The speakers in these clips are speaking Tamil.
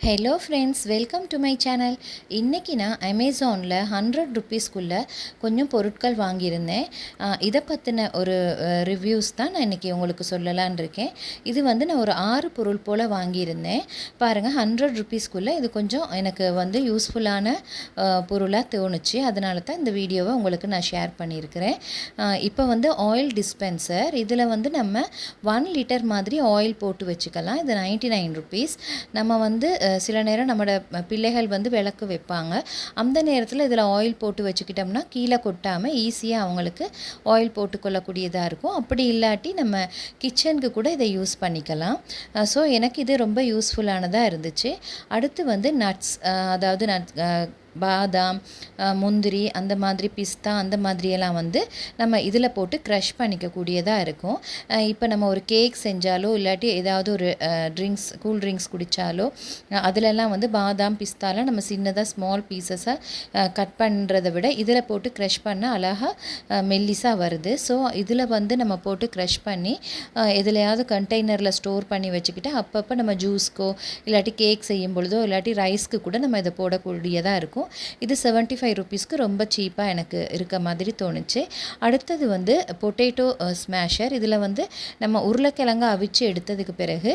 Hello friends, welcome to my channel. இன்றைக்கி நான் அமேசானில் 100 ருப்பீஸ்க்குள்ளே கொஞ்சம் பொருட்கள் வாங்கியிருந்தேன். இதை பற்றின ஒரு ரிவ்யூஸ் தான் நான் இன்றைக்கி உங்களுக்கு சொல்லலான் இருக்கேன். இது வந்து நான் ஒரு 6 பொருள் போல் வாங்கியிருந்தேன். பாருங்கள், 100 ருப்பீஸ்க்குள்ளே இது கொஞ்சம் எனக்கு வந்து யூஸ்ஃபுல்லான பொருளாக தோணுச்சு. அதனால தான் இந்த வீடியோவை உங்களுக்கு நான் ஷேர் பண்ணியிருக்கிறேன். இப்போ வந்து ஆயில் டிஸ்பென்சர், இதில் வந்து நம்ம 1 லிட்டர் மாதிரி ஆயில் போட்டு வச்சுக்கலாம். இது 99 ருப்பீஸ். நம்ம வந்து சில நேரம் நம்மளோட பிள்ளைகள் வந்து விளக்கு வைப்பாங்க. அந்த நேரத்தில் இதில் ஆயில் போட்டு வச்சுக்கிட்டோம்னா கீழே கொட்டாமல் ஈஸியாக அவங்களுக்கு ஆயில் போட்டுக்கொள்ளக்கூடியதாக இருக்கும். அப்படி இல்லாட்டி நம்ம கிச்சனுக்கு கூட இதை யூஸ் பண்ணிக்கலாம். ஸோ எனக்கு இது ரொம்ப யூஸ்ஃபுல்லானதாக இருந்துச்சு. அடுத்து வந்து நட்ஸ், அதாவது பாதாம், முந்திரி, அந்த மாதிரி பிஸ்தா, அந்த மாதிரியெல்லாம் வந்து நம்ம இதில் போட்டு க்ரஷ் பண்ணிக்கக்கூடியதாக இருக்கும். இப்போ நம்ம ஒரு கேக் செஞ்சாலோ இல்லாட்டி ஏதாவது ஒரு கூல் ட்ரிங்க்ஸ் குடித்தாலோ அதிலெல்லாம் வந்து பாதாம், பிஸ்தாலாம் நம்ம சின்னதாக ஸ்மால் பீசஸாக கட் பண்ணுறதை விட இதில் போட்டு க்ரஷ் பண்ண அழகாக மெல்லிஸாக வருது. ஸோ இதில் வந்து நம்ம போட்டு க்ரஷ் பண்ணி எதுலையாவது கண்டெய்னரில் ஸ்டோர் பண்ணி வச்சுக்கிட்டு அப்பப்போ நம்ம ஜூஸ்க்கோ இல்லாட்டி கேக் செய்யும் பொழுதோ இல்லாட்டி ரைஸ்க்கு கூட நம்ம இதை போடக்கூடியதாக இருக்கும். இது 75 ருப்பீஸ்க்கு ரொம்ப சீப்பாக எனக்கு இருக்க மாதிரி தோணுச்சு. அடுத்தது வந்து பொட்டேட்டோ ஸ்மாஷர். இதில் வந்து நம்ம உருளைக்கிழங்கு அவிச்சு எடுத்ததுக்கு பிறகு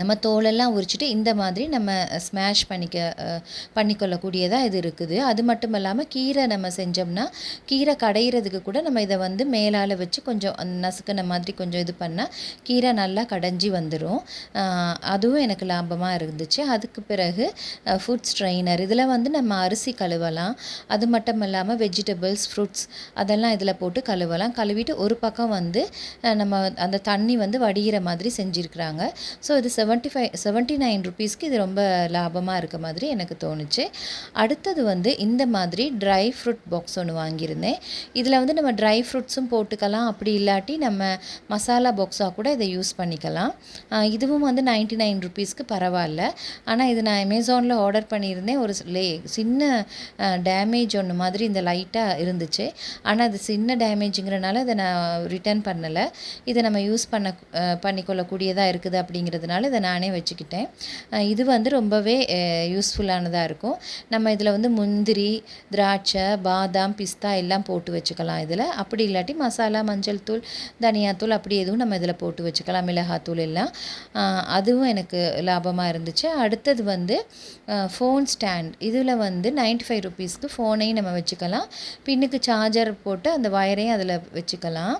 நம்ம தோலெல்லாம் உரிச்சிட்டு இந்த மாதிரி நம்ம ஸ்மாஷ் பண்ணிக்கொள்ளக்கூடியதாக இது இருக்குது. அது மட்டும் இல்லாமல் கீரை நம்ம செஞ்சோம்னா கீரை கடையிறதுக்கு கூட நம்ம இதை வந்து மேலால் வச்சு கொஞ்சம் நசுக்கின மாதிரி கொஞ்சம் இது பண்ணால் கீரை நல்லா கடைஞ்சி வந்துடும். அதுவும் எனக்கு லாபமாக இருந்துச்சு. அதுக்கு பிறகு ஃபுட் ஸ்ட்ரெயினர். இதில் வந்து நம்ம அரிசி கழுவலாம். அது மட்டும் இல்லாமல் வெஜிடபிள்ஸ், ஃப்ரூட்ஸ் அதெல்லாம் இதில் போட்டு கழுவலாம். கழுவிட்டு ஒரு பக்கம் வந்து நம்ம அந்த தண்ணி வந்து வடிகிற மாதிரி செஞ்சுருக்குறாங்க. ஸோ இது 79 ருப்பீஸ்க்கு இது ரொம்ப லாபமாக இருக்க மாதிரி எனக்கு தோணுச்சு. அடுத்தது வந்து இந்த மாதிரி ட்ரை ஃப்ரூட் பாக்ஸ் ஒன்று வாங்கியிருந்தேன். இதில் வந்து நம்ம ட்ரை ஃப்ரூட்ஸும் போட்டுக்கலாம். அப்படி இல்லாட்டி நம்ம மசாலா பாக்ஸாக கூட இதை யூஸ் பண்ணிக்கலாம். இதுவும் வந்து 99 ருப்பீஸ்க்கு பரவாயில்ல. ஆனால் இது நான் அமேசானில் ஆர்டர் பண்ணியிருந்தேன். ஒரு சின்ன டேமேஜ் ஒன்று மாதிரி இந்த லைட்டாக இருந்துச்சு. ஆனால் அது சின்ன டேமேஜுங்கிறனால இதை நான் ரிட்டர்ன் பண்ணலை. இதை நம்ம யூஸ் பண்ணிக்கொள்ளக்கூடியதாக இருக்குது அப்படிங்கிறதுனால இதை நானே வச்சுக்கிட்டேன். இது வந்து ரொம்பவே யூஸ்ஃபுல்லானதாக இருக்கும். நம்ம இதில் வந்து முந்திரி, திராட்சை, பாதாம், பிஸ்தா எல்லாம் போட்டு வச்சுக்கலாம் இதில். அப்படி இல்லாட்டி மசாலா, மஞ்சள் தூள், தனியாத்தூள் அப்படி எதுவும் நம்ம இதில் போட்டு வச்சுக்கலாம், மிளகாத்தூள் எல்லாம். அதுவும் எனக்கு லாபமாக இருந்துச்சு. அடுத்தது வந்து ஃபோன் ஸ்டாண்ட். இதில் வந்து 95 ருப்பீஸ்க்கு ஃபோனையும் நம்ம வச்சுக்கலாம். பின்னுக்கு சார்ஜர் போட்டு அந்த வயரையும் அதில் வச்சுக்கலாம்.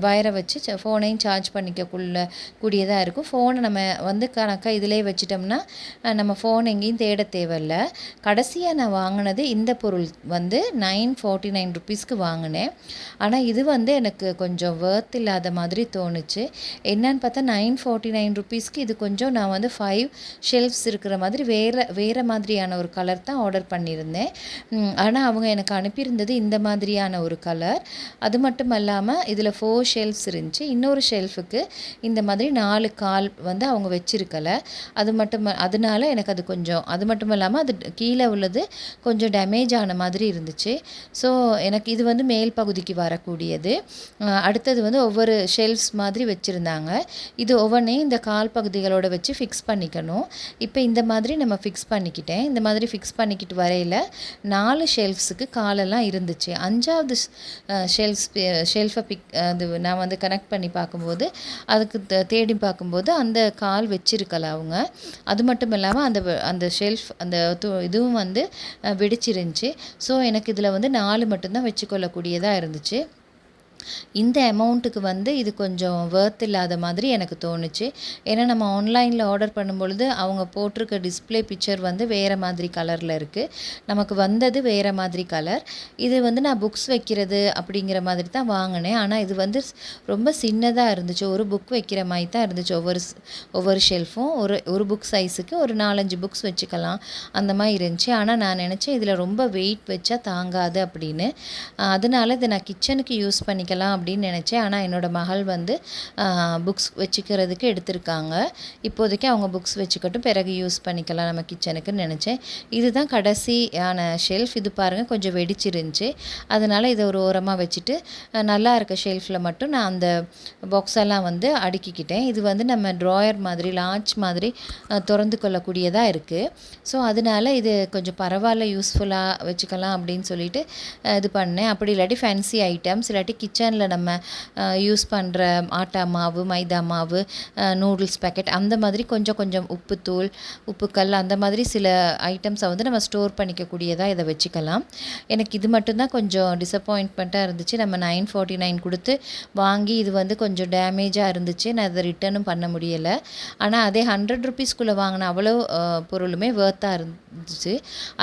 வயரை வச்சு ஃபோனையும் சார்ஜ் கூடியதாக இருக்கும். ஃபோனை நம்ம வந்து கணக்காக இதிலே வச்சிட்டோம்னா நம்ம ஃபோன் எங்கேயும் தேட தேவையில்லை. கடைசியாக நான் வாங்கினது இந்த பொருள் வந்து 949 ருப்பீஸ்க்கு வாங்கினேன். ஆனால் இது வந்து எனக்கு கொஞ்சம் வர்த் இல்லாத மாதிரி தோணுச்சு. என்னன்னு பார்த்தா 949 ருப்பீஸ்க்கு இது கொஞ்சம் நான் வந்து 5 ஷெல்ஃப்ஸ் இருக்கிற மாதிரி வேறு மாதிரியான ஒரு கலர் தான் ஆர்டர் பண்ணியிருந்தேன். ஆனால் அவங்க எனக்கு அனுப்பியிருந்தது இந்த மாதிரியான ஒரு கலர். அது மட்டும் இல்லாமல் இதில் 4 ஷெல்ஃப்ஸ் இருந்துச்சு. இன்னொரு ஷெல்ஃபுக்கு இந்த மாதிரி 4 கால் வந்து அவங்க வச்சிருக்கல. அதனால எனக்கு அது கொஞ்சம், அது மட்டும் இல்லாமல் அது கீழே உள்ளது கொஞ்சம் டேமேஜ் ஆன மாதிரி இருந்துச்சு. ஸோ எனக்கு இது வந்து மேல் பகுதிக்கு வரக்கூடியது. அடுத்தது வந்து ஒவ்வொரு ஷெல்ஃப்ஸ் மாதிரி வச்சுருந்தாங்க. இது ஒவ்வொன்றையும் இந்த கால் பகுதிகளோடு வச்சு ஃபிக்ஸ் பண்ணிக்கணும். இப்போ இந்த மாதிரி நம்ம ஃபிக்ஸ் பண்ணிக்கிட்டேன். இந்த மாதிரி ஃபிக்ஸ் பண்ணிக்கிட்டு வரையில் 4 ஷெல்ஃப்ஸுக்கு காலெல்லாம் இருந்துச்சு. 5வது ஷெல்ஃபை அது நான் வந்து கனெக்ட் பண்ணி பார்க்கும்போது அதுக்கு தேடி பார்க்கும்போது அந்த கால் வச்சிருக்கல அவங்க. அது மட்டும் இல்லாமல் அந்த ஷெல்ஃப் அந்த இதுவும் வந்து வெடிச்சிருந்துச்சு. ஸோ எனக்கு இதில் வந்து 4 மட்டும்தான் வச்சுக்கொள்ளக்கூடியதாக இருந்துச்சு. இந்த அமௌண்ட்டுக்கு வந்து இது கொஞ்சம் வர்த் இல்லாத மாதிரி எனக்கு தோணுச்சு. ஏன்னா நம்ம ஆன்லைனில் ஆர்டர் பண்ணும்பொழுது அவங்க போட்டிருக்க டிஸ்பிளே பிக்சர் வந்து வேறு மாதிரி கலரில் இருக்குது, நமக்கு வந்தது வேறு மாதிரி கலர். இது வந்து நான் புக்ஸ் வைக்கிறது அப்படிங்கிற மாதிரி தான் வாங்கினேன். ஆனால் இது வந்து ரொம்ப சின்னதாக இருந்துச்சு. ஒரு புக் வைக்கிற மாதிரி தான் இருந்துச்சு. ஒவ்வொரு ஷெல்ஃபும் ஒரு புக் சைஸுக்கு ஒரு 4-5 புக்ஸ் வச்சுக்கலாம் அந்த மாதிரி இருந்துச்சு. ஆனால் நான் நினச்சேன் இதில் ரொம்ப வெயிட் வச்சா தாங்காது அப்படின்னு. அதனால இதை நான் கிச்சனுக்கு யூஸ் பண்ணிக்க பண்ணிக்கலாம் அப்படின்னு நினச்சேன். ஆனால் என்னோடய மகள் வந்து புக்ஸ் வச்சுக்கிறதுக்கு எடுத்திருக்காங்க. இப்போதைக்கு அவங்க புக்ஸ் வச்சுக்கட்டும், பிறகு யூஸ் பண்ணிக்கலாம் நம்ம கிச்சனுக்குன்னு நினச்சேன். இதுதான் கடைசியான ஷெல்ஃப். இது பாருங்கள் கொஞ்சம் வெடிச்சிருந்துச்சு. அதனால் இதை ஒரு ஓரமாக வச்சுட்டு நல்லா இருக்க ஷெல்ஃபில் மட்டும் நான் அந்த பாக்ஸ் எல்லாம் வந்து அடுக்கிக்கிட்டேன். இது வந்து நம்ம ட்ராயர் மாதிரி லார்ஜ் மாதிரி திறந்து கொள்ளக்கூடியதாக இருக்குது. ஸோ அதனால் இது கொஞ்சம் பரவாயில்ல, யூஸ்ஃபுல்லாக வச்சுக்கலாம் அப்படின்னு சொல்லிட்டு இது பண்ணேன். அப்படி இல்லாட்டி ஃபேன்சி ஐட்டம்ஸ், இல்லாட்டி கிச்சனில் நம்ம யூஸ் பண்ணுற ஆட்டா மாவு, மைதா மாவு, நூடுல்ஸ் பேக்கெட், அந்த மாதிரி கொஞ்சம் கொஞ்சம் உப்புத்தூள், உப்புக்கல், அந்த மாதிரி சில ஐட்டம்ஸை வந்து நம்ம ஸ்டோர் பண்ணிக்கக்கூடியதாக இதை வச்சுக்கலாம். எனக்கு இது மட்டும்தான் கொஞ்சம் டிசப்பாயின்ட்மெண்ட்டாக இருந்துச்சு. நம்ம 949 கொடுத்து வாங்கி இது வந்து கொஞ்சம் டேமேஜாக இருந்துச்சு. நான் அதை ரிட்டர்னும் பண்ண முடியலை. ஆனால் அதே 100 ருபீஸ்க்குள்ளே வாங்கின அவ்வளோ பொருளுமே வேர்த்தாக இருந்துச்சு.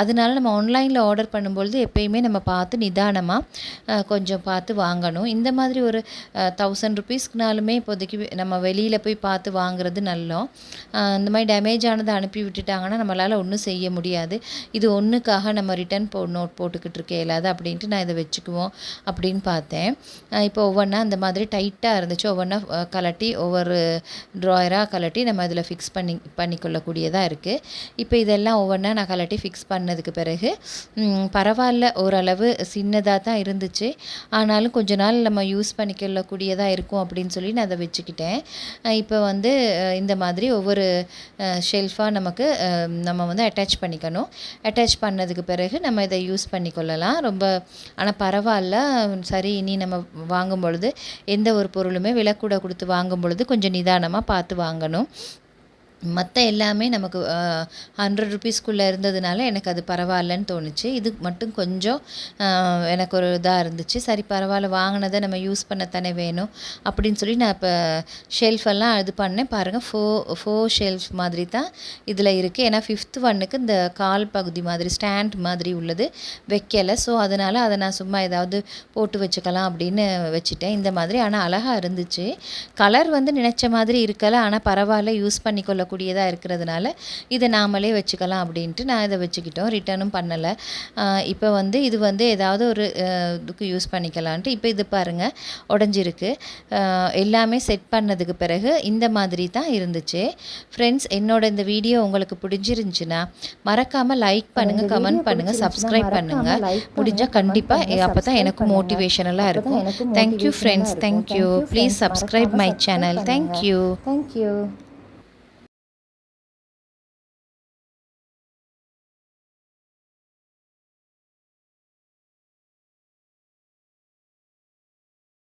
அதனால நம்ம ஆன்லைனில் ஆர்டர் பண்ணும்பொழுது எப்பயுமே நம்ம பார்த்து நிதானமாக கொஞ்சம் பார்த்து வாங்கணும். இந்த மாதிரி ஒரு 1000 ருபீஸ்க்குனாலுமே இப்போதைக்கு நம்ம வெளியில் போய் பார்த்து வாங்குறது நல்லோம். இந்த மாதிரி டேமேஜ் ஆனதை அனுப்பி விட்டுட்டாங்கன்னா நம்மளால் ஒன்றும் செய்ய முடியாது. இது ஒன்றுக்காக நம்ம ரிட்டர்ன் நோட் போட்டுக்கிட்டு இருக்க இயலாது அப்படின்ட்டு நான் இதை வச்சுக்குவோம் அப்படின்னு பார்த்தேன். இப்போ ஒவ்வொன்றா அந்த மாதிரி டைட்டாக இருந்துச்சு. ஒவ்வொன்றா கலட்டி ஒவ்வொரு ட்ராயராக கலட்டி நம்ம இதில் ஃபிக்ஸ் பண்ணிக்கொள்ளக்கூடியதாக இருக்குது. இப்போ இதெல்லாம் ஒவ்வொன்றா நான் கலட்டி ஃபிக்ஸ் பண்ணதுக்கு பிறகு பரவாயில்ல, ஓரளவு சின்னதாக தான் இருந்துச்சு. ஆனாலும் கொஞ்ச நாள் நம்ம யூஸ் பண்ணிக்கொள்ளக்கூடியதாக இருக்கும் அப்படின்னு சொல்லி நான் அதை வச்சுக்கிட்டேன். இப்போ வந்து இந்த மாதிரி ஒவ்வொரு ஷெல்ஃபாக நம்ம வந்து அட்டாச் பண்ணிக்கணும். அட்டாச் பண்ணதுக்கு பிறகு நம்ம இதை யூஸ் பண்ணிக்கொள்ளலாம். ரொம்ப ஆனால் பரவாயில்ல. சரி, இனி நம்ம வாங்கும் பொழுது எந்த ஒரு பொருளுமே விலை கூட கொடுத்து வாங்கும் பொழுது கொஞ்சம் நிதானமாக பார்த்து வாங்கணும். மற்ற எல்லாமே நமக்கு 100 ருபீஸ்க்குள்ளே இருந்ததுனால எனக்கு அது பரவாயில்லன்னு தோணுச்சு. இது மட்டும் கொஞ்சம் எனக்கு ஒரு இதாக இருந்துச்சு. சரி பரவாயில்ல, வாங்கினதை நம்ம யூஸ் பண்ணத்தானே வேணும் அப்படின்னு சொல்லி நான் இப்போ ஷெல்ஃபெல்லாம் இது பண்ணேன். பாருங்கள், 4 ஷெல்ஃப் மாதிரி தான் இதில் இருக்குது. ஏன்னா 5th ஒன்னுக்கு இந்த கால் பகுதி மாதிரி ஸ்டாண்ட் மாதிரி உள்ளது வைக்கலை. ஸோ அதனால் அதை நான் சும்மா ஏதாவது போட்டு வச்சுக்கலாம் அப்படின்னு வச்சுட்டேன் இந்த மாதிரி. ஆனால் அழகாக இருந்துச்சு. கலர் வந்து நினச்ச மாதிரி இருக்கலை. ஆனால் பரவாயில்ல, யூஸ் பண்ணிக்கொள்ள கூடியதாக இருக்கிறதுனால இதை நாமளே வச்சுக்கலாம் அப்படின்ட்டு நான் இதை வச்சுக்கிட்டோம். ரிட்டர்னும் பண்ணலை. இப்போ வந்து இது வந்து ஏதாவது ஒரு இதுக்கு யூஸ் பண்ணிக்கலான்ட்டு இப்போ இது பாருங்கள் உடஞ்சிருக்கு. எல்லாமே செட் பண்ணதுக்கு பிறகு இந்த மாதிரி தான் இருந்துச்சு. ஃப்ரெண்ட்ஸ், என்னோட இந்த வீடியோ உங்களுக்கு பிடிச்சிருந்துச்சுன்னா மறக்காமல் லைக் பண்ணுங்கள், கமெண்ட் பண்ணுங்கள், சப்ஸ்கிரைப் பண்ணுங்கள். முடிஞ்சால் கண்டிப்பாக அப்போ தான் எனக்கு மோட்டிவேஷனலாக இருக்கும். Thank you friends, thank you. Please subscribe my channel. Thank you.